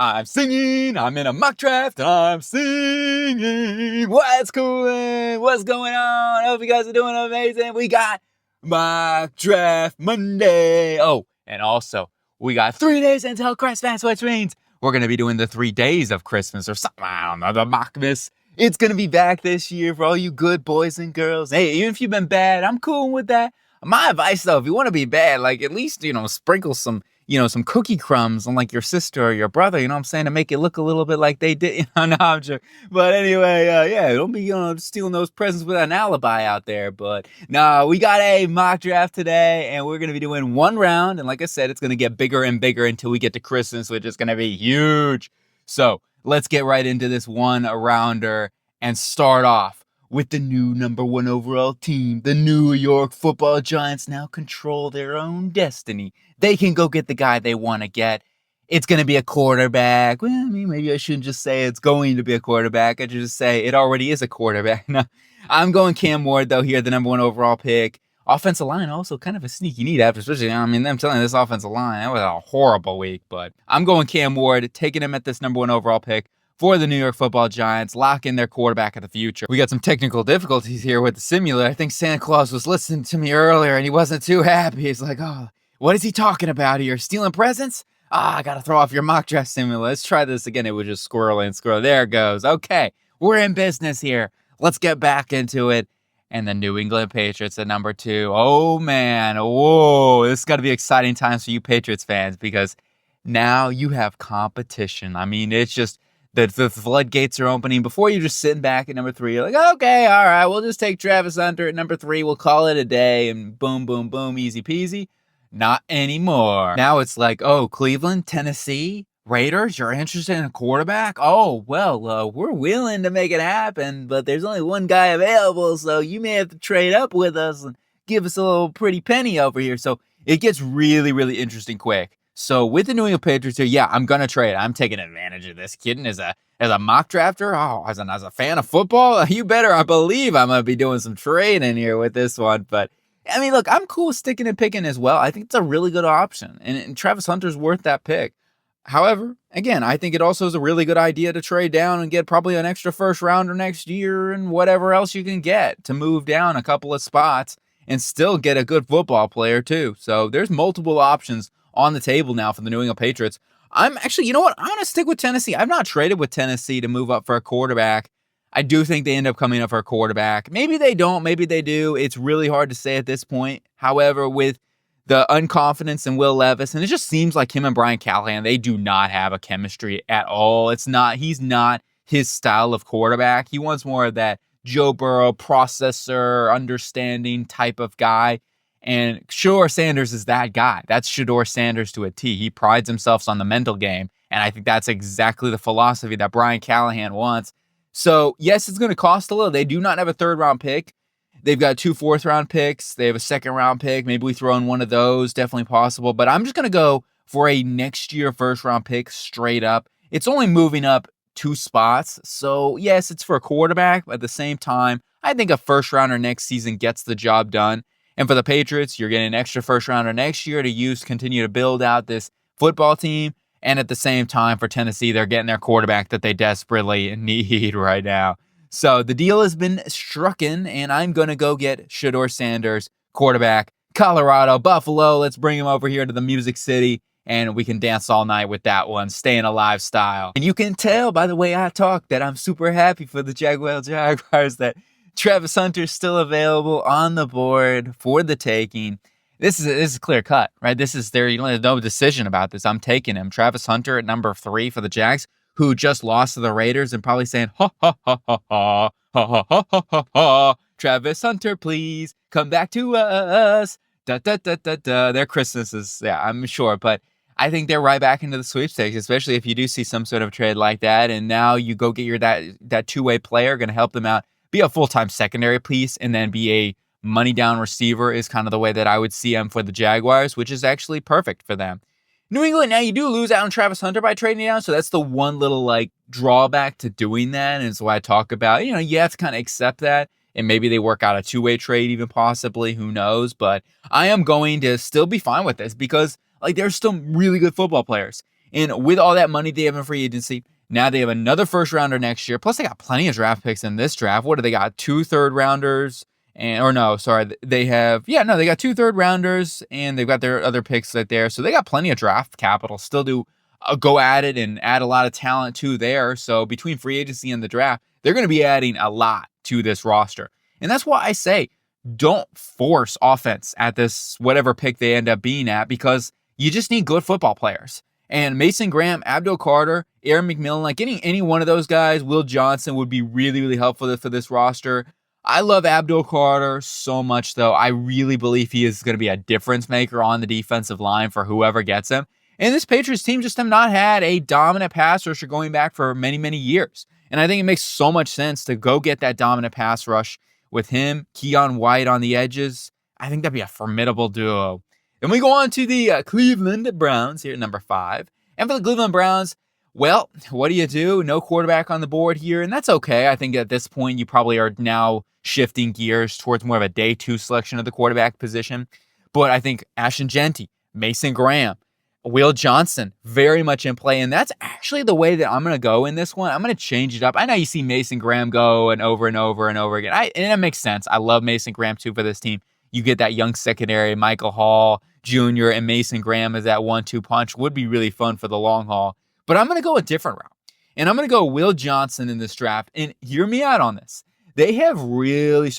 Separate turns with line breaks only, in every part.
I'm singing, I'm in a mock draft, and I'm singing. What's cool? What's going on? I hope you guys are doing amazing. We got mock draft Monday. Oh, and also, we got 3 days until Christmas, which means we're going to be doing the 3 days of Christmas or something. I don't know, the Mockmas. It's going to be back this year for all you good boys and girls. Hey, even if you've been bad, I'm cool with that. My advice, though, if you want to be bad, like, at least, sprinkle some cookie crumbs on, like, your sister or your brother, you know what I'm saying, to make it look a little bit like they did. No, I'm joking. But anyway, yeah, don't be, stealing those presents with an alibi out there. But, no, we got a mock draft today, and we're going to be doing 1 round. And like I said, it's going to get bigger and bigger until we get to Christmas, which is going to be huge. So, let's get right into this 1-rounder and start off with the new #1 overall team. The New York Football Giants now control their own destiny. They can go get the guy they want to get. It's going to be a quarterback. Well, I mean, maybe I shouldn't just say it's going to be a quarterback. I should just say it already is a quarterback. No, I'm going Cam Ward, though, here, the #1 overall pick. Offensive line, also kind of a sneaky need after, especially, I'm telling you, this offensive line, that was a horrible week. But I'm going Cam Ward, taking him at this #1 overall pick for the New York Football Giants, lock in their quarterback of the future. We got some technical difficulties here with the simulator. I think Santa Claus was listening to me earlier, and he wasn't too happy. He's like, oh, what is he talking about here? Stealing presents? I got to throw off your mock draft simulator. Let's try this again. It was just squirrel and squirrel. There it goes. Okay, we're in business here. Let's get back into it. And the New England Patriots at #2. Oh, man. Whoa, this is going to be exciting times for you Patriots fans because now you have competition. I mean, it's just the floodgates are opening. Before, you're just sitting back at #3. You're like, okay, all right, we'll just take Travis Hunter at #3. We'll call it a day, and boom, boom, boom, easy peasy. Not anymore. Now it's like, oh, Cleveland, Tennessee, Raiders, you're interested in a quarterback? Oh, well, we're willing to make it happen, but there's only one guy available, so you may have to trade up with us and give us a little pretty penny over here. So it gets really, really interesting quick. So with the New England Patriots here, yeah, I'm going to trade. I'm taking advantage of this, kidding. As a mock drafter, as a fan of football, you better I believe I'm going to be doing some trading here with this one. But, I mean, look, I'm cool with sticking and picking as well. I think it's a really good option, and Travis Hunter's worth that pick. However, again, I think it also is a really good idea to trade down and get probably an extra first rounder next year and whatever else you can get to move down a couple of spots and still get a good football player too. So there's multiple options on the table now for the New England Patriots. I'm actually, you know what? I'm going to stick with Tennessee. I've not traded with Tennessee to move up for a quarterback. I do think they end up coming up for a quarterback. Maybe they don't. Maybe they do. It's really hard to say at this point. However, with the unconfidence in Will Levis, and it just seems like him and Brian Callahan, they do not have a chemistry at all. He's not his style of quarterback. He wants more of that Joe Burrow processor, understanding type of guy. And Shedeur Sanders is that guy. That's Shedeur Sanders to a T. He prides himself on the mental game. And I think that's exactly the philosophy that Brian Callahan wants. So, yes, it's going to cost a little. They do not have a 3rd-round pick. They've got 2 4th-round picks. They have a 2nd-round pick. Maybe we throw in one of those. Definitely possible. But I'm just going to go for a next year 1st-round pick straight up. It's only moving up 2 spots. So, yes, it's for a quarterback. But at the same time, I think a 1st-rounder next season gets the job done. And for the Patriots, you're getting an extra 1st-rounder next year to continue to build out this football team. And at the same time, for Tennessee, they're getting their quarterback that they desperately need right now. So the deal has been strucken, and I'm going to go get Shedeur Sanders, quarterback, Colorado, Buffalo. Let's bring him over here to the Music City, and we can dance all night with that one, staying alive style. And you can tell by the way I talk that I'm super happy for the Jaguars that Travis Hunter's still available on the board for the taking. This is clear cut, right? There's no decision about this. I'm taking him. Travis Hunter at #3 for the Jags, who just lost to the Raiders and probably saying, ha, ha, ha, ha, ha, ha, ha, ha, ha, ha, ha. Travis Hunter, please come back to us. Da, da, da, da, da. Their Christmas is, yeah, I'm sure. But I think they're right back into the sweepstakes, especially if you do see some sort of trade like that. And now you go get that two-way player, going to help them out, be a full-time secondary piece, and then be a money down receiver is kind of the way that I would see him for the Jaguars, which is actually perfect for them. New England, now you do lose out on Travis Hunter by trading down, so that's the one little drawback to doing that, and it's why I talk about, you have to kind of accept that, and maybe they work out a 2-way trade even possibly, who knows, but I am going to still be fine with this because there's still really good football players. And with all that money they have in free agency, now they have another first rounder next year. Plus, they got plenty of draft picks in this draft. What do they got? 2 third rounders. They got 2 third rounders, and they've got their other picks right there. So they got plenty of draft capital. Still do go at it and add a lot of talent to there. So between free agency and the draft, they're going to be adding a lot to this roster. And that's why I say, don't force offense at this whatever pick they end up being at, because you just need good football players. And Mason Graham, Abdul Carter, Aaron McMillan, like getting any one of those guys, Will Johnson would be really, really helpful for this roster. I love Abdul Carter so much, though. I really believe he is going to be a difference maker on the defensive line for whoever gets him. And this Patriots team just have not had a dominant pass rusher going back for many, many years. And I think it makes so much sense to go get that dominant pass rush with him, Keon White on the edges. I think that'd be a formidable duo. Then we go on to the Cleveland Browns here at number 5. And for the Cleveland Browns, well, what do? No quarterback on the board here, and that's okay. I think at this point you probably are now shifting gears towards more of a day 2 selection of the quarterback position. But I think Ashton Jeanty, Mason Graham, Will Johnson, very much in play. And that's actually the way that I'm going to go in this one. I'm going to change it up. I know you see Mason Graham go and over and over and over again. And it makes sense. I love Mason Graham too for this team. You get that young secondary, Michael Hall Jr. and Mason Graham as that 1-2 punch. Would be really fun for the long haul. But I'm going to go a different route. And I'm going to go Will Johnson in this draft. And hear me out on this. They have really,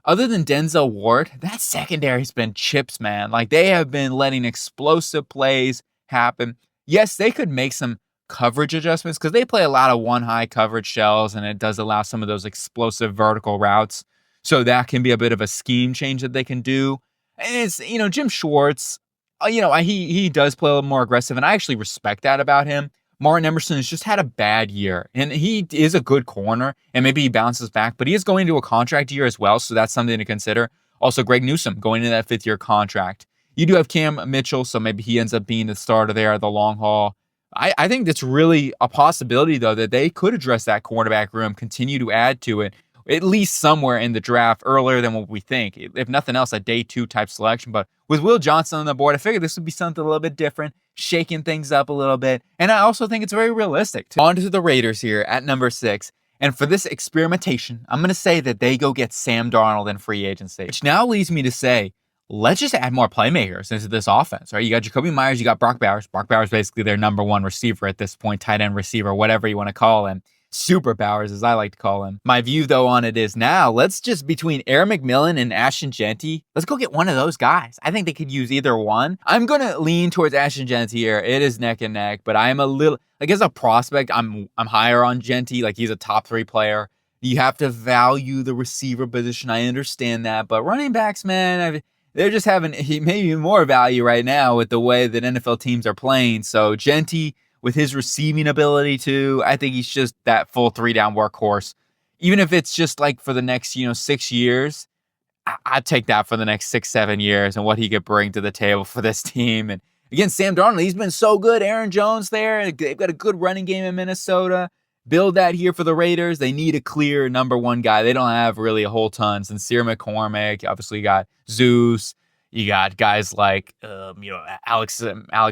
other than Denzel Ward, that secondary's been chips, man. Like, they have been letting explosive plays happen. Yes, they could make some coverage adjustments because they play a lot of one-high coverage shells, and it does allow some of those explosive vertical routes. So that can be a bit of a scheme change that they can do. And it's, Jim Schwartz, he does play a little more aggressive, and I actually respect that about him. Martin Emerson has just had a bad year, and he is a good corner, and maybe he bounces back, but he is going into a contract year as well, so that's something to consider. Also, Greg Newsome going into that 5th-year contract. You do have Cam Mitchell, so maybe he ends up being the starter there at the long haul. I think that's really a possibility, though, that they could address that cornerback room, continue to add to it, at least somewhere in the draft earlier than what we think. If nothing else, a day 2 type selection. But with Will Johnson on the board, I figured this would be something a little bit different, shaking things up a little bit. And I also think it's very realistic. On to the Raiders here at number 6. And for this experimentation, I'm going to say that they go get Sam Darnold in free agency, which now leads me to say, let's just add more playmakers into this offense, right? You got Jacoby Myers, you got Brock Bowers. Brock Bowers basically their number 1 receiver at this point, tight end receiver, whatever you want to call him. Super Bowers, as I like to call him. My view, though, on it is now, let's just, between Aaron McMillan and Ashton Jeanty, let's go get one of those guys. I think they could use either one. I'm going to lean towards Ashton Jeanty here. It is neck and neck, but I am a little, as a prospect, I'm higher on Jeanty. Like, he's a top 3 player. You have to value the receiver position. I understand that, but running backs, man, they're just having maybe more value right now with the way that NFL teams are playing. So Jeanty, with his receiving ability too, I think he's just that full 3-down workhorse. Even if it's just like for the next, 6 years, I'd take that for the next 6-7 years and what he could bring to the table for this team. And again, Sam Darnold, he's been so good. Aaron Jones there, they've got a good running game in Minnesota. Build that here for the Raiders. They need a clear number 1 guy. They don't have really a whole ton. Sincere McCormick, obviously you got Zeus. You got guys like, Alex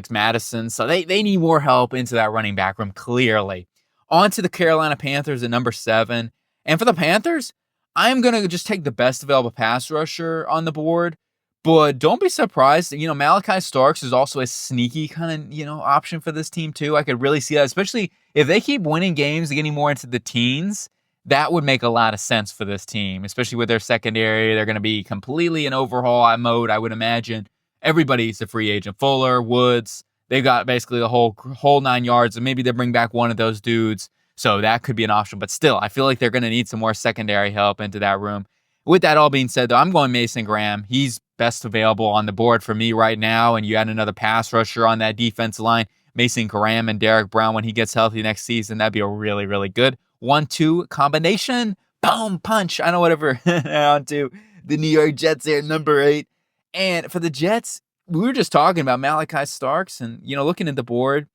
Madison. So they need more help into that running back room, clearly. On to the Carolina Panthers at number 7. And for the Panthers, I'm going to just take the best available pass rusher on the board. But don't be surprised. Malachi Starks is also a sneaky kind of, option for this team too. I could really see that, especially if they keep winning games and getting more into the teens. That would make a lot of sense for this team, especially with their secondary. They're going to be completely in overhaul mode, I would imagine. Everybody's a free agent. Fuller, Woods, they've got basically the whole 9 yards, and maybe they bring back one of those dudes. So that could be an option. But still, I feel like they're going to need some more secondary help into that room. With that all being said, though, I'm going Mason Graham. He's best available on the board for me right now, and you add another pass rusher on that defensive line, Mason Graham and Derek Brown, when he gets healthy next season, that'd be a really, really good 1-2 combination. Boom, punch. I know, whatever. On to the New York Jets here at number 8. And for the Jets, we were just talking about Malachi Starks and, looking at the board.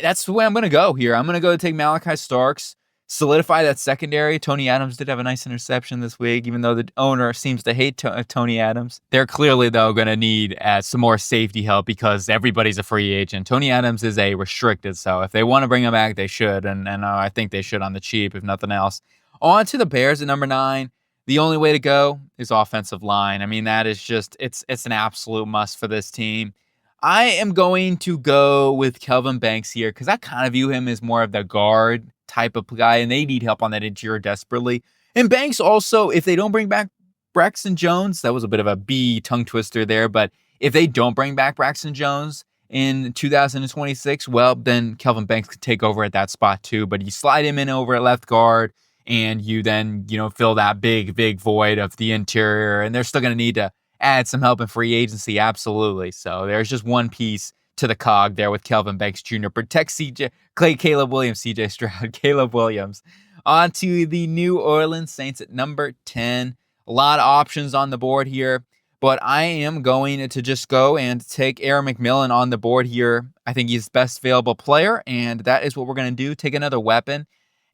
That's the way I'm going to go here. I'm going to go take Malachi Starks. solidify that secondary. Tony Adams did have a nice interception this week, even though the owner seems to hate Tony Adams. They're clearly, though, going to need some more safety help because everybody's a free agent. Tony Adams is a restricted, so if they want to bring him back, they should, and I think they should on the cheap, if nothing else. On to the Bears at number 9. The only way to go is offensive line. I mean, that is just, it's an absolute must for this team. I am going to go with Kelvin Banks here because I kind of view him as more of the guard type of guy, and they need help on that interior desperately. And Banks also, if they don't bring back Braxton Jones, that was a bit of a B tongue twister there, but if they don't bring back Braxton Jones in 2026, well, then Kelvin Banks could take over at that spot too, but you slide him in over at left guard, and you then, fill that big void of the interior, and they're still going to need to add some help in free agency, absolutely. So there's just one piece to the cog there with Kelvin Banks Jr. Protect Caleb Williams, CJ Stroud, Caleb Williams. On to the New Orleans Saints at number 10. A lot of options on the board here, but I am going to just go and take Aaron McMillan on the board here. I think he's the best available player, and that is what we're going to do. Take another weapon.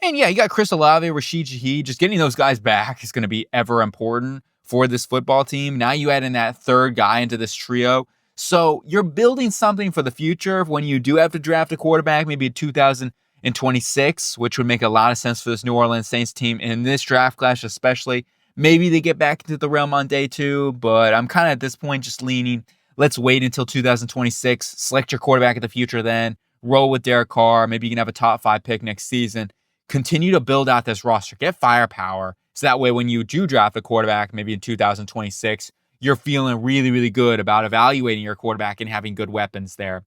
And yeah, you got Chris Olave, Rashid Shaheed. Just getting those guys back is going to be ever important for this football team. Now you add in that third guy into this trio. So you're building something for the future when you do have to draft a quarterback, maybe in 2026, which would make a lot of sense for this New Orleans Saints team in this draft class especially. Maybe they get back into the realm on day 2, but I'm kind of at this point just leaning, let's wait until 2026, select your quarterback of the future then, roll with Derek Carr, maybe you can have a top 5 pick next season. Continue to build out this roster, get firepower, so that way when you do draft a quarterback, maybe in 2026, you're feeling really, really good about evaluating your quarterback and having good weapons there.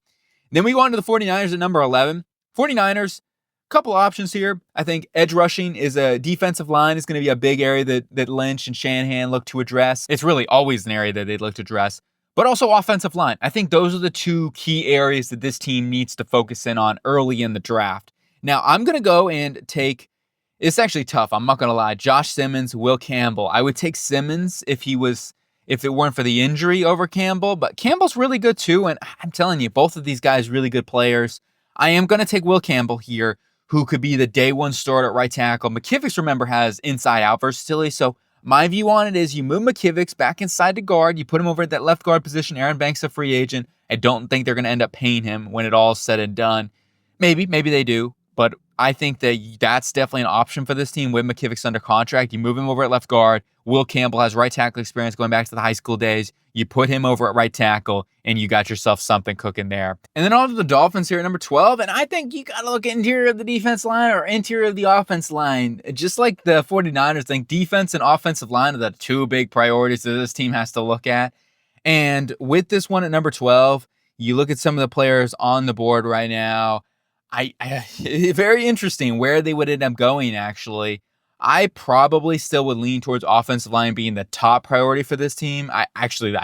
Then we go on to the 49ers at number 11. 49ers, couple options here. I think edge rushing is a defensive line is going to be a big area that Lynch and Shanahan look to address. It's really always an area that they look to address, but also offensive line. I think those are the two key areas that this team needs to focus in on early in the draft. Now, I'm going to go and take, it's actually tough, I'm not going to lie, Josh Simmons, Will Campbell. I would take Simmons if it weren't for the injury over Campbell, but Campbell's really good too, and I'm telling you, both of these guys really good players. I am going to take Will Campbell here, who could be the day 1 starter at right tackle. McKivitz, remember, has inside-out versatility, so my view on it is you move McKivitz back inside the guard, you put him over at that left guard position. Aaron Banks a free agent. I don't think they're going to end up paying him when it all's said and done. Maybe they do. But I think that that's definitely an option for this team with McKivitz under contract. You move him over at left guard. Will Campbell has right tackle experience going back to the high school days. You put him over at right tackle, and you got yourself something cooking there. And then on to the Dolphins here at number 12. And I think you got to look at interior of the defense line or interior of the offense line. Just like the 49ers, I think defense and offensive line are the two big priorities that this team has to look at. And with this one at number 12, you look at some of the players on the board right now. Very interesting where they would end up going, actually. I probably still would lean towards offensive line being the top priority for this team. I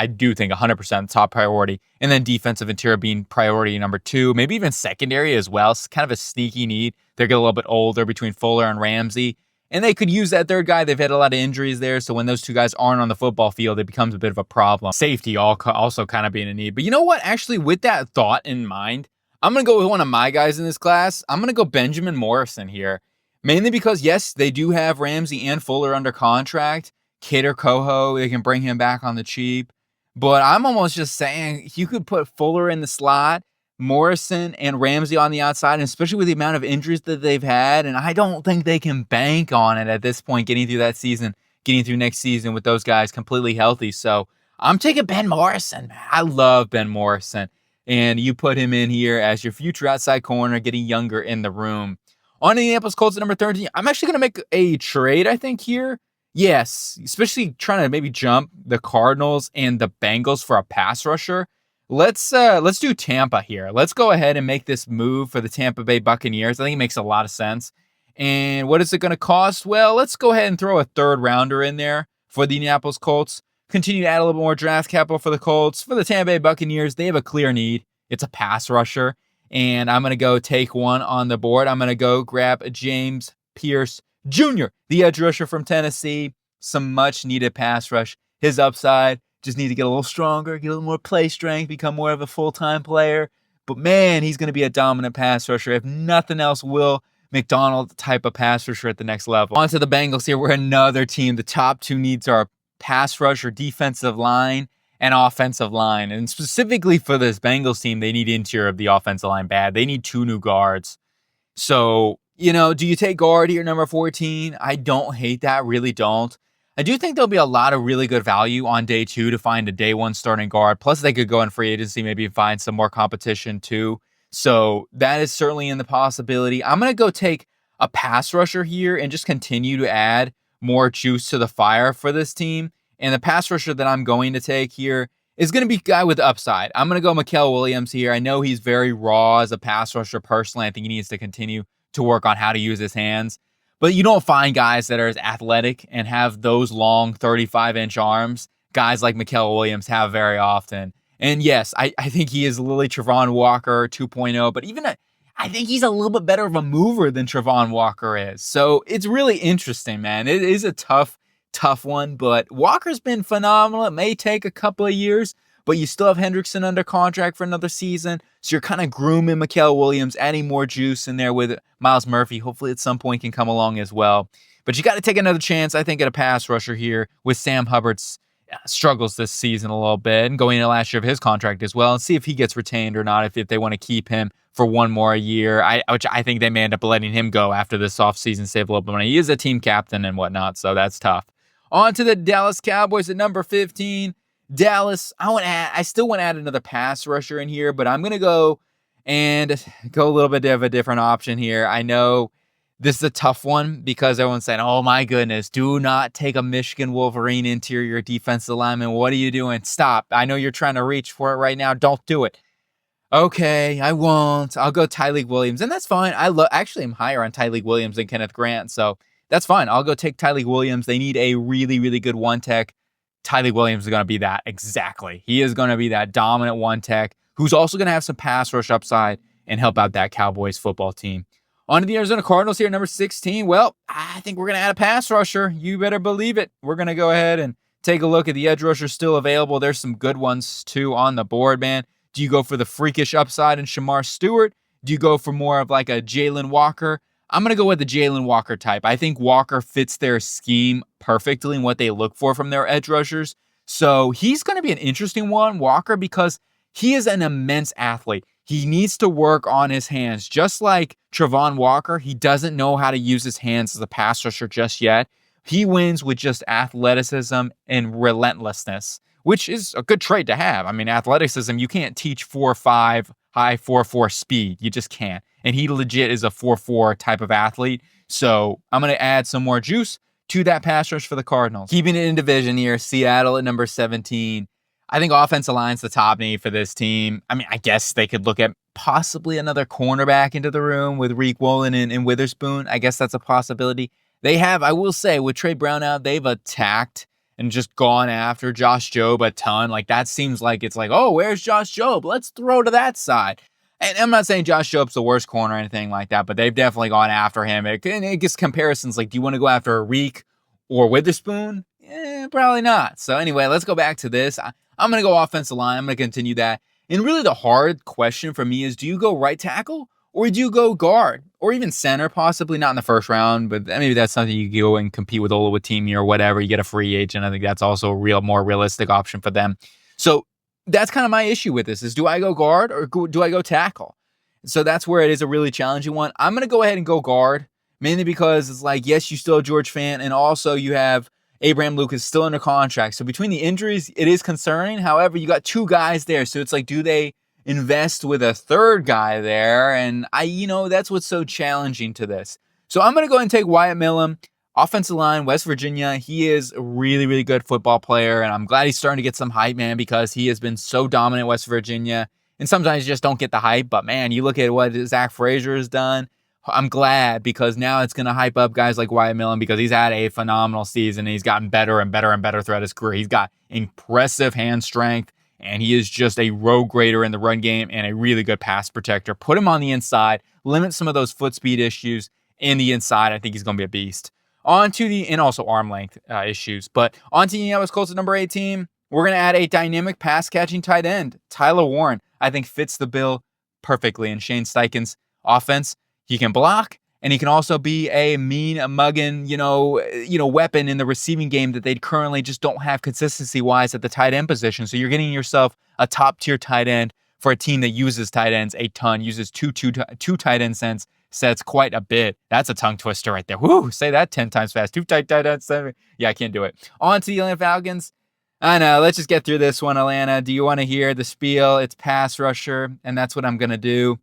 do think 100% top priority. And then defensive interior being priority number 2, maybe even secondary as well. It's kind of a sneaky need. They're getting a little bit older between Fuller and Ramsey. And they could use that third guy. They've had a lot of injuries there. So when those two guys aren't on the football field, it becomes a bit of a problem. Safety also kind of being a need. But you know what? Actually, with that thought in mind, I'm going to go with one of my guys in this class. I'm going to go Benjamin Morrison here. Mainly because, yes, they do have Ramsey and Fuller under contract. Kid or Coho, they can bring him back on the cheap. But I'm almost just saying you could put Fuller in the slot, Morrison and Ramsey on the outside, and especially with the amount of injuries that they've had. And I don't think they can bank on it at this point, getting through that season, getting through next season with those guys completely healthy. So I'm taking Ben Morrison. I love Ben Morrison. And you put him in here as your future outside corner, getting younger in the room. On the Indianapolis Colts at number 13, I'm actually going to make a trade, I think, here. Yes, especially trying to maybe jump the Cardinals and the Bengals for a pass rusher. Let's do Tampa here. Let's go ahead and make this move for the Tampa Bay Buccaneers. I think it makes a lot of sense. And what is it going to cost? Well, let's go ahead and throw a 3rd rounder in there for the Indianapolis Colts. Continue to add a little more draft capital for the Colts. For the Tampa Bay Buccaneers, they have a clear need. It's a pass rusher. And I'm going to go take one on the board. I'm going to go grab James Pierce Jr., the edge rusher from Tennessee. Some much-needed pass rush. His upside, just need to get a little stronger, get a little more play strength, become more of a full-time player. But, man, he's going to be a dominant pass rusher. If nothing else, will McDonald type of pass rusher at the next level. On to the Bengals here. We're another team. The top two needs are pass rush or defensive line and offensive line. And specifically for this Bengals team, they need interior of the offensive line bad. They need 2 new guards. So, do you take guard here, number 14? I don't hate that, really don't. I do think there'll be a lot of really good value on day 2 to find a day 1 starting guard. Plus, they could go in free agency, maybe find some more competition too. So that is certainly in the possibility. I'm going to go take a pass rusher here and just continue to add more juice to the fire for this team. And the pass rusher that I'm going to take here is going to be a guy with upside. I'm going to go Mikael Williams here. I know he's very raw as a pass rusher personally. I think he needs to continue to work on how to use his hands. But you don't find guys that are as athletic and have those long 35-inch arms, guys like Mikael Williams have very often. And yes, I think he is literally Travon Walker 2.0, but even I think he's a little bit better of a mover than Travon Walker is. So it's really interesting, man. It is a tough one, but Walker's been phenomenal. It may take a couple of years, but you still have Hendrickson under contract for another season. So you're kind of grooming Mikael Williams, adding more juice in there with Myles Murphy. Hopefully at some point can come along as well. But you got to take another chance, I think, at a pass rusher here with Sam Hubbard's struggles this season a little bit and going into last year of his contract as well, and see if he gets retained or not, if they want to keep him for one more year, which I think they may end up letting him go after this offseason, save a little bit of money. He is a team captain and whatnot, so that's tough. On to the Dallas Cowboys at number 15. Dallas, I still want to add another pass rusher in here, but I'm going to go a little bit of a different option here. I know this is a tough one because everyone's saying, oh my goodness, do not take a Michigan Wolverine interior defensive lineman. What are you doing? Stop. I know you're trying to reach for it right now. Don't do it. Okay, I won't. I'll go Tyleik Williams, and that's fine. Actually, I'm higher on Tyleik Williams than Kenneth Grant, so that's fine. I'll go take Tyleik Williams. They need a really, really good one-tech. Tyleik Williams is going to be that. Exactly. He is going to be that dominant one-tech who's also going to have some pass rush upside and help out that Cowboys football team. On to the Arizona Cardinals here, number 16. Well, I think we're going to add a pass rusher. You better believe it. We're going to go ahead and take a look at the edge rushers still available. There's some good ones, too, on the board, man. Do you go for the freakish upside in Shamar Stewart? Do you go for more of like a Jalen Walker? I'm going to go with the Jalen Walker type. I think Walker fits their scheme perfectly and what they look for from their edge rushers. So he's going to be an interesting one, Walker, because he is an immense athlete. He needs to work on his hands. Just like Travon Walker, he doesn't know how to use his hands as a pass rusher just yet. He wins with just athleticism and relentlessness, which is a good trait to have. I mean, athleticism, you can't teach 4.5, high 4.4 speed. You just can't. And he legit is a 4.4 type of athlete. So I'm going to add some more juice to that pass rush for the Cardinals. Keeping it in division here, Seattle at number 17. I think offensive line's the top need for this team. I mean, I guess they could look at possibly another cornerback into the room with Reek Woolen and Witherspoon. I guess that's a possibility. They have, I will say, with Trey Brown out, they've attacked and just gone after Josh Jobe a ton. Like, that seems like it's like, oh, where's Josh Jobe? Let's throw to that side. And I'm not saying Josh Jobe's the worst corner or anything like that, but they've definitely gone after him. It gets comparisons like, do you want to go after a Reek or Witherspoon? Probably not. So anyway, let's go back to this. I'm going to go offensive line. I'm going to continue that. And really the hard question for me is, do you go right tackle or do you go guard or even center? Possibly not in the first round, but maybe that's something you go and compete with Olawatimi or whatever. You get a free agent. I think that's also a more realistic option for them. So that's kind of my issue with this is, do I go guard or do I go tackle? So that's where it is a really challenging one. I'm going to go ahead and go guard, mainly because it's like, yes, you still have George Fant, and also you have Abraham Lucas still under contract. So between the injuries, it is concerning. However, you got 2 guys there. So it's like, do they invest with a third guy there? And that's what's so challenging to this. So I'm going to go ahead and take Wyatt Millam, offensive line, West Virginia. He is a really, really good football player. And I'm glad he's starting to get some hype, man, because he has been so dominant at West Virginia. And sometimes you just don't get the hype. But man, you look at what Zach Frazier has done. I'm glad, because now it's going to hype up guys like Wyatt Millam, because he's had a phenomenal season. And he's gotten better and better and better throughout his career. He's got impressive hand strength, and he is just a road grader in the run game and a really good pass protector. Put him on the inside, limit some of those foot speed issues in the inside. I think he's going to be a beast. And also arm length issues. But on to the Indianapolis Colts at number 18. We're going to add a dynamic pass catching tight end. Tyler Warren, I think, fits the bill perfectly in Shane Steichen's offense. He can block And he can also be a mean mugging, weapon in the receiving game that they currently just don't have consistency-wise at the tight end position. So you're getting yourself a top-tier tight end for a team that uses tight ends a ton, uses two tight end sets quite a bit. That's a tongue twister right there. Woo! Say that 10 times fast. Two tight ends. Yeah, I can't do it. On to the Atlanta Falcons. I know. Let's just get through this one, Atlanta. Do you want to hear the spiel? It's pass rusher, and that's what I'm going to do.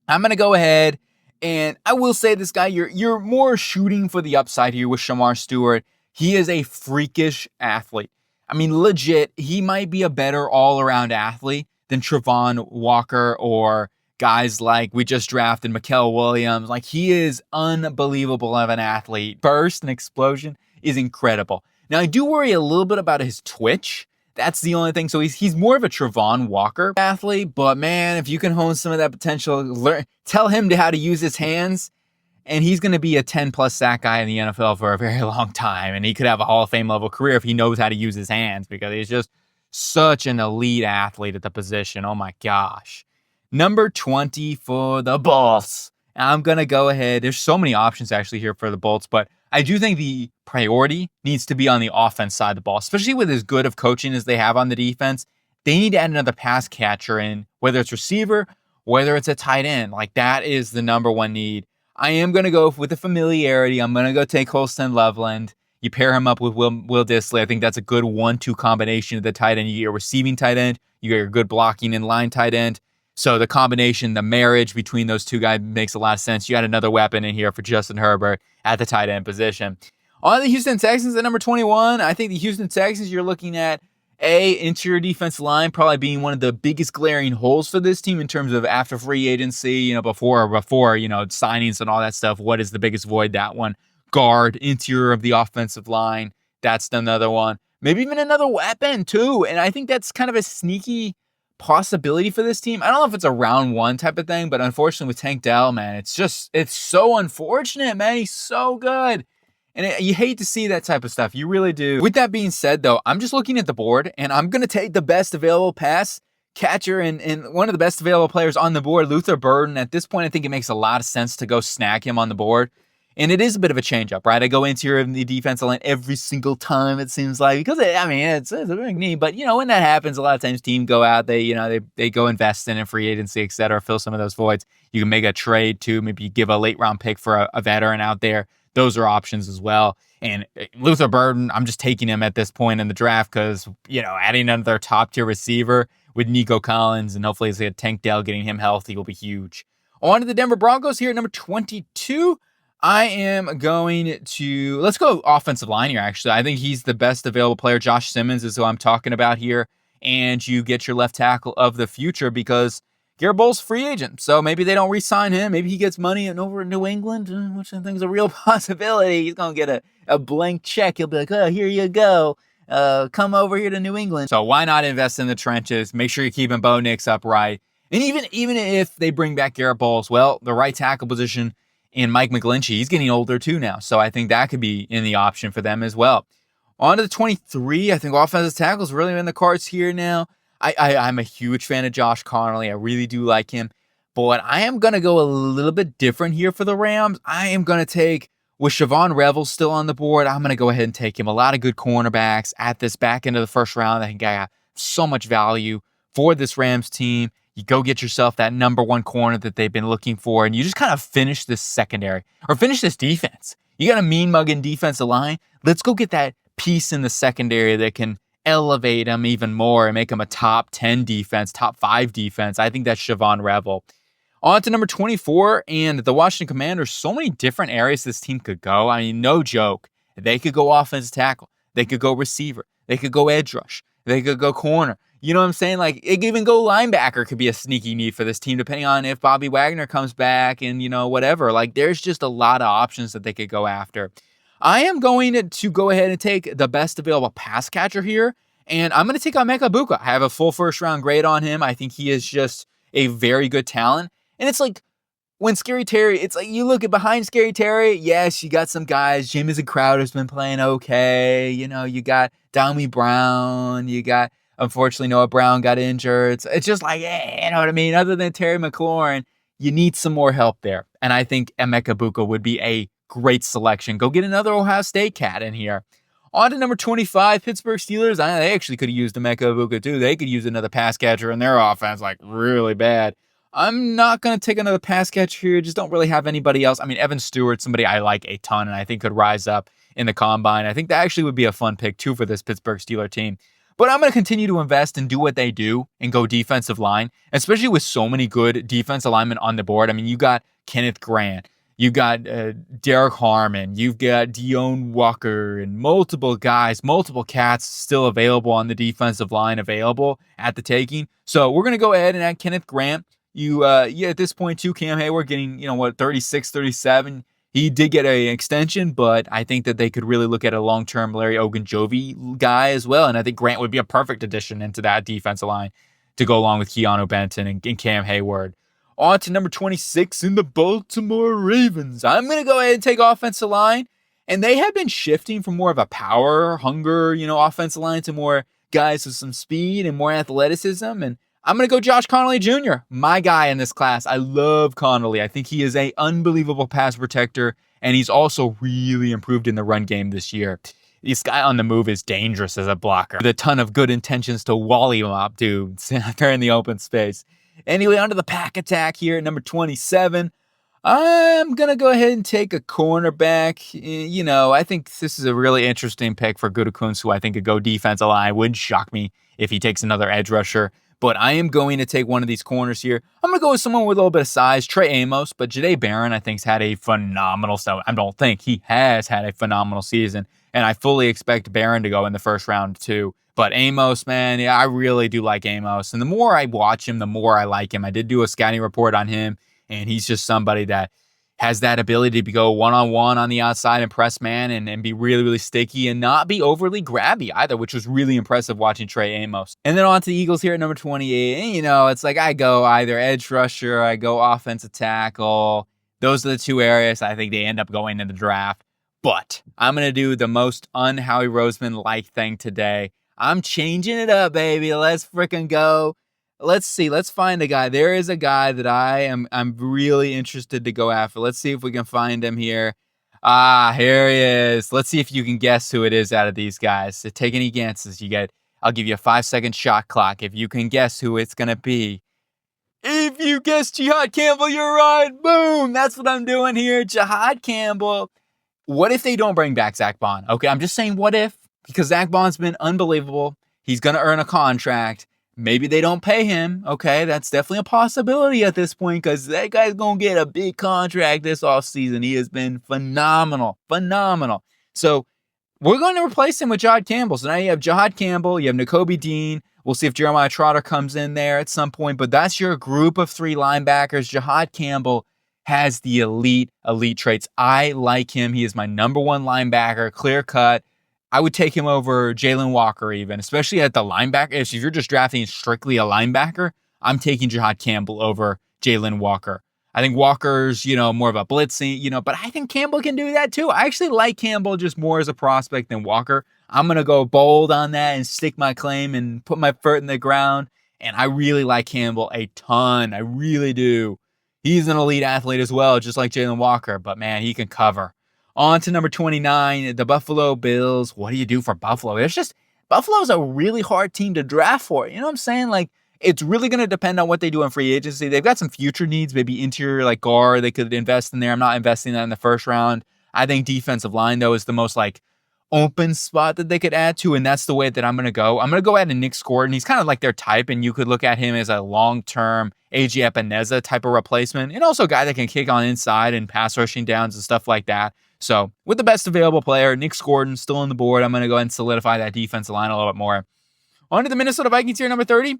I'm going to go ahead, and I will say this guy, you're more shooting for the upside here with Shamar Stewart. He is a freakish athlete. I mean, legit, he might be a better all-around athlete than Travon Walker or guys like we just drafted Mikael Williams. Like, he is unbelievable of an athlete. Burst and explosion is incredible. Now, I do worry a little bit about his twitch. That's the only thing. So he's more of a Travon Walker athlete, but man, if you can hone some of that potential, tell him how to use his hands, and he's going to be a 10-plus sack guy in the NFL for a very long time, and he could have a Hall of Fame level career if he knows how to use his hands, because he's just such an elite athlete at the position. Oh my gosh. Number 20 for the Bolts. I'm going to go ahead. There's so many options actually here for the Bolts, but I do think the priority needs to be on the offense side of the ball, especially with as good of coaching as they have on the defense. They need to add another pass catcher in, whether it's receiver, whether it's a tight end. Like, that is the number one need. I am going to go with the familiarity. I'm going to go take Holston Loveland. You pair him up with Will Dissly. I think that's a good 1-2 combination of the tight end. You get a receiving tight end. You get your good blocking in line tight end. So the combination, the marriage between those two guys makes a lot of sense. You got another weapon in here for Justin Herbert at the tight end position. On the Houston Texans at number 21, I think the Houston Texans, you're looking at interior defensive line probably being one of the biggest glaring holes for this team in terms of after free agency, before signings and all that stuff. What is the biggest void? That one. Guard, interior of the offensive line. That's another one. Maybe even another weapon too. And I think that's kind of a sneaky possibility for this team. I don't know if it's a round one type of thing, but unfortunately with Tank Dell, man, it's so unfortunate, man. He's so good. And you hate to see that type of stuff. You really do. With that being said, though, I'm just looking at the board, and I'm going to take the best available pass catcher and one of the best available players on the board, Luther Burden. At this point, I think it makes a lot of sense to go snag him on the board. And it is a bit of a change-up, right? I go interior in the defensive line every single time, it seems like, because, it's a big need. But, when that happens, a lot of times teams go out, they go invest in a free agency, et cetera, fill some of those voids. You can make a trade, too. Maybe you give a late-round pick for a veteran out there. Those are options as well. And Luther Burden, I'm just taking him at this point in the draft because, adding another top-tier receiver with Nico Collins and hopefully it's like Tank Dell getting him healthy will be huge. On to the Denver Broncos here at number 22. I am going to, let's go offensive line here, actually. I think he's the best available player. Josh Simmons is who I'm talking about here. And you get your left tackle of the future because Garrett Bowles free agent. So maybe they don't re-sign him. Maybe he gets money over in New England, which I think is a real possibility. He's going to get a blank check. He'll be like, oh, here you go. Come over here to New England. So why not invest in the trenches? Make sure you're keeping Bo Nix upright. And even if they bring back Garrett Bowles, well, the right tackle position and Mike McGlinchey, he's getting older too now. So I think that could be in the option for them as well. On to the 23, I think offensive tackles really in the cards here now. I'm a huge fan of Josh Connolly. I really do like him. But I am going to go a little bit different here for the Rams. I am going to take, with Siobhan Revel still on the board, I'm going to go ahead and take him. A lot of good cornerbacks at this back end of the first round. I think I got so much value for this Rams team. You go get yourself that number one corner that they've been looking for, and you just kind of finish this secondary or finish this defense. You got a mean mugging defensive line. Let's go get that piece in the secondary that can elevate them even more and make them a top 10 defense, top 5 defense. I think that's Siobhan Revel. On to number 24, and the Washington Commanders. So many different areas this team could go. I mean, no joke. They could go offensive tackle. They could go receiver. They could go edge rush. They could go corner. You know what I'm saying? Like, it could even go linebacker could be a sneaky need for this team, depending on if Bobby Wagner comes back and, whatever. Like, there's just a lot of options that they could go after. I am going to go ahead and take the best available pass catcher here, and I'm going to take Emeka Egbuka. I have a full first-round grade on him. I think he is just a very good talent. And it's like, when Scary Terry, it's like you look at behind Scary Terry, yes, you got some guys. Jamison Crowder's been playing okay. You got Domi Brown. You got, unfortunately, Noah Brown got injured. It's just like, you know what I mean? Other than Terry McLaurin, you need some more help there. And I think Emeka Egbuka would be a great selection. Go get another Ohio State cat in here. On to number 25, Pittsburgh Steelers. They actually could have used Emeka Egbuka too. They could use another pass catcher in their offense, like really bad. I'm not going to take another pass catcher here. Just don't really have anybody else. I mean, Evan Stewart, somebody I like a ton and I think could rise up in the combine. I think that actually would be a fun pick too for this Pittsburgh Steelers team. But I'm going to continue to invest and do what they do and go defensive line, especially with so many good defensive linemen on the board. I mean, you got Kenneth Grant, you got Derek Harmon, you've got Deone Walker, and multiple guys, multiple cats still available on the defensive line, available at the taking. So we're going to go ahead and add Kenneth Grant. At this point too, Cam Hayward getting, 36, 37. He did get an extension, but I think that they could really look at a long-term Larry Ogunjobi guy as well. And I think Grant would be a perfect addition into that defensive line to go along with Keanu Benton and Cam Hayward. On to number 26 in the Baltimore Ravens. I'm going to go ahead and take offensive line. And they have been shifting from more of a power, hunger, offensive line to more guys with some speed and more athleticism. And I'm going to go Josh Connolly Jr., my guy in this class. I love Connolly. I think he is an unbelievable pass protector, and he's also really improved in the run game this year. This guy on the move is dangerous as a blocker, with a ton of good intentions to wally him up, dude. They're in the open space. Anyway, onto the pack attack here at number 27. I'm going to go ahead and take a cornerback. I think this is a really interesting pick for Gutekunst, who I think could go defensive line. It wouldn't shock me if he takes another edge rusher. But I am going to take one of these corners here. I'm going to go with someone with a little bit of size, Trey Amos. But Jahdae Barron, I think, has had a phenomenal season. I don't think he has had a phenomenal season. And I fully expect Barron to go in the first round too. But Amos, man, I really do like Amos. And the more I watch him, the more I like him. I did do a scouting report on him. And he's just somebody that has that ability to go one-on-one on the outside and press man and be really, really sticky and not be overly grabby either, which was really impressive watching Trey Amos. And then on to the Eagles here at number 28. And, it's like I go either edge rusher, I go offensive tackle. Those are the two areas I think they end up going in the draft. But I'm going to do the most un-Howie Roseman-like thing today. I'm changing it up, baby. Let's freaking go. Let's see. Let's find a guy. There is a guy that I'm really interested to go after. Let's see if we can find him here. Here he is. Let's see if you can guess who it is out of these guys. So take any guesses. I'll give you a 5-second shot clock. If you can guess who it's going to be. If you guess Jihaad Campbell, you're right. Boom. That's what I'm doing here. Jihaad Campbell. What if they don't bring back Zach Bond? Okay, I'm just saying what if, because Zach Bond's been unbelievable. He's going to earn a contract. Maybe they don't pay him. Okay, that's definitely a possibility at this point because that guy's going to get a big contract this offseason. He has been phenomenal. So we're going to replace him with Jihaad Campbell. So now you have Jihaad Campbell, you have Nakobe Dean. We'll see if Jeremiah Trotter comes in there at some point, but that's your group of 3 linebackers. Jihaad Campbell has the elite traits. I like him. He is my number 1 linebacker, clear cut. I would take him over Jalen Walker even, especially at the linebacker. If you're just drafting strictly a linebacker, I'm taking Jihaad Campbell over Jalen Walker. I think Walker's, more of a blitzing, but I think Campbell can do that too. I actually like Campbell just more as a prospect than Walker. I'm going to go bold on that and stick my claim and put my foot in the ground. And I really like Campbell a ton. I really do. He's an elite athlete as well, just like Jalen Walker, but man, he can cover. On to number 29, the Buffalo Bills. What do you do for Buffalo? Buffalo's a really hard team to draft for. You know what I'm saying? Like, it's really going to depend on what they do in free agency. They've got some future needs, maybe interior like guard. They could invest in there. I'm not investing that in the first round. I think defensive line, though, is the most open spot that they could add to, and that's the way that I'm going to go. I'm going to go ahead and Nick Gordon. He's kind of like their type, and you could look at him as a long-term A.J. Epineza type of replacement, and also a guy that can kick on inside and pass rushing downs and stuff like that. So with the best available player, Nick Gordon still on the board, I'm going to go ahead and solidify that defensive line a little bit more. On to the Minnesota Vikings here, number 30.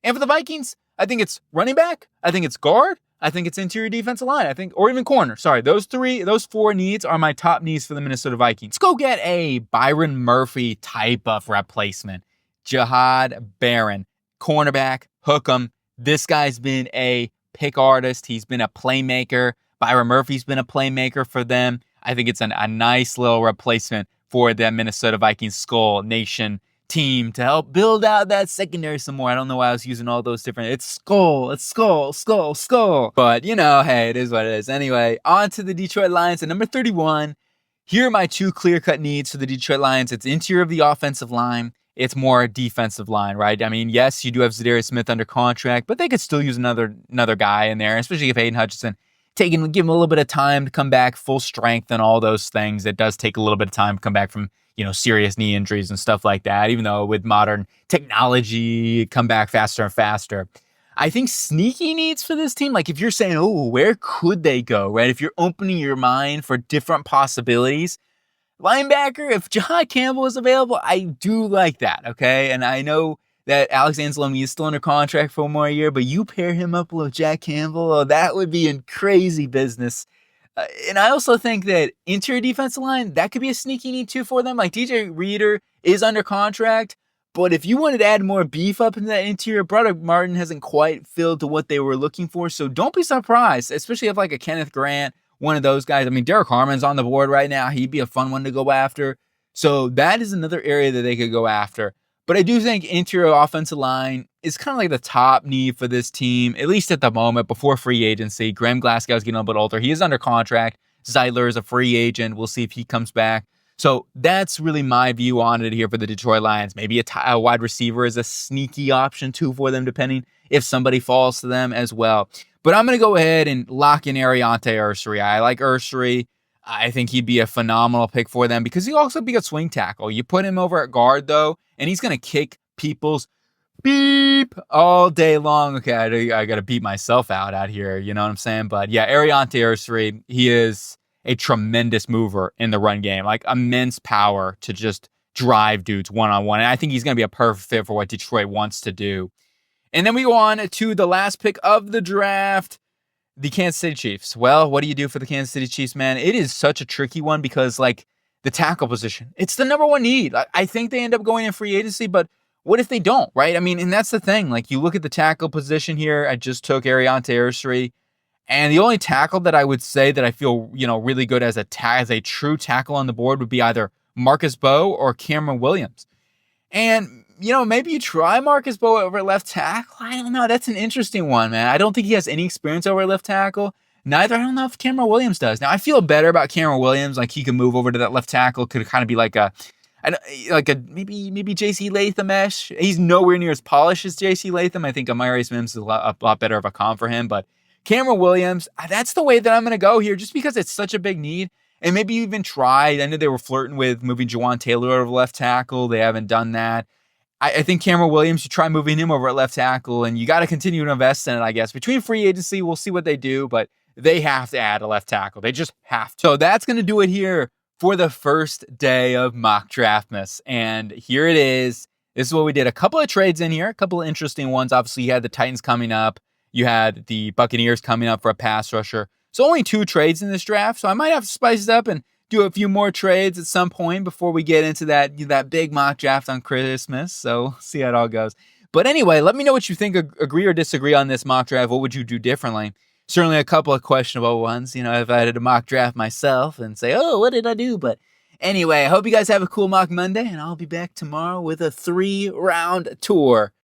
And for the Vikings, I think it's running back. I think it's guard. I think it's interior defensive line. Or even corner. Sorry, those 4 needs are my top needs for the Minnesota Vikings. Let's go get a Byron Murphy type of replacement. Jihaad Barron, cornerback, hook 'em. This guy's been a pick artist. He's been a playmaker. Byron Murphy's been a playmaker for them. I think it's a nice little replacement for the Minnesota Vikings Skull Nation team to help build out that secondary some more. I don't know why I was using all those different. It's skull. But, hey, it is what it is. Anyway, on to the Detroit Lions at number 31. Here are my two clear-cut needs for the Detroit Lions. It's interior of the offensive line. It's more defensive line, right? I mean, yes, you do have Shedeur Smith under contract, but they could still use another guy in there, especially if Aiden Hutchinson give him a little bit of time to come back full strength and all those things. It does take a little bit of time to come back from, serious knee injuries and stuff like that, even though with modern technology, come back faster and faster. I think sneaky needs for this team, like if you're saying, oh, where could they go, right? If you're opening your mind for different possibilities, linebacker, if Jihaad Campbell is available, I do like that, okay? And I know that Alex Anzalone is still under contract for one more year, but you pair him up with Jack Campbell, that would be in crazy business. And I also think that interior defensive line, that could be a sneaky need too for them. Like DJ Reader is under contract, but if you wanted to add more beef up into that interior, Broderick Martin hasn't quite filled to what they were looking for. So don't be surprised, especially if like a Kenneth Grant, one of those guys. I mean, Derek Harmon's on the board right now. He'd be a fun one to go after. So that is another area that they could go after. But I do think interior offensive line is kind of like the top need for this team, at least at the moment, before free agency. Graham Glasgow's getting a little bit older. He is under contract. Zeitler is a free agent. We'll see if he comes back. So that's really my view on it here for the Detroit Lions. Maybe a wide receiver is a sneaky option too for them, depending if somebody falls to them as well. But I'm going to go ahead and lock in Ariante Ursery. I like Ursery. I think he'd be a phenomenal pick for them because he'll also be a swing tackle. You put him over at guard, though, and he's going to kick people's beep all day long. Okay, I got to beat myself out here. You know what I'm saying? But yeah, Ariante Ursery, he is a tremendous mover in the run game, like immense power to just drive dudes one-on-one. And I think he's going to be a perfect fit for what Detroit wants to do. And then we go on to the last pick of the draft, the Kansas City Chiefs. Well, what do you do for the Kansas City Chiefs, man? It is such a tricky one because, like, the tackle position, it's the number one need. I think they end up going in free agency, but what if they don't, right? I mean, and that's the thing. Like, you look at the tackle position here. I just took Ariante Ursery, and the only tackle that I would say that I feel, really good as a true tackle on the board would be either Marcus Bowe or Cameron Williams. And maybe you try Marcus Bowe over left tackle. I don't know. That's an interesting one, man. I don't think he has any experience over left tackle. Neither, I don't know if Cameron Williams does. Now, I feel better about Cameron Williams. Like, he could move over to that left tackle. Could kind of be like a maybe J.C. Latham-ish. He's nowhere near as polished as J.C. Latham. I think Amari Sims is a lot better of a comp for him. But Cameron Williams, that's the way that I'm going to go here just because it's such a big need. And maybe you even tried. I know they were flirting with moving Jawan Taylor over left tackle. They haven't done that. I think Cameron Williams, you try moving him over at left tackle, and you got to continue to invest in it, I guess. Between free agency, we'll see what they do, but they have to add a left tackle. They just have to. So that's going to do it here for the first day of Mock Draftmas. And here it is. This is what we did. A couple of trades in here, a couple of interesting ones. Obviously, you had the Titans coming up. You had the Buccaneers coming up for a pass rusher. So only 2 trades in this draft. So I might have to spice it up and do a few more trades at some point before we get into that big mock draft on Christmas. So see how it all goes. But anyway, let me know what you think. Agree or disagree on this mock draft. What would you do differently? Certainly a couple of questionable ones. If I had a mock draft myself and say, oh, what did I do? But anyway, I hope you guys have a cool Mock Monday, and I'll be back tomorrow with a 3-round tour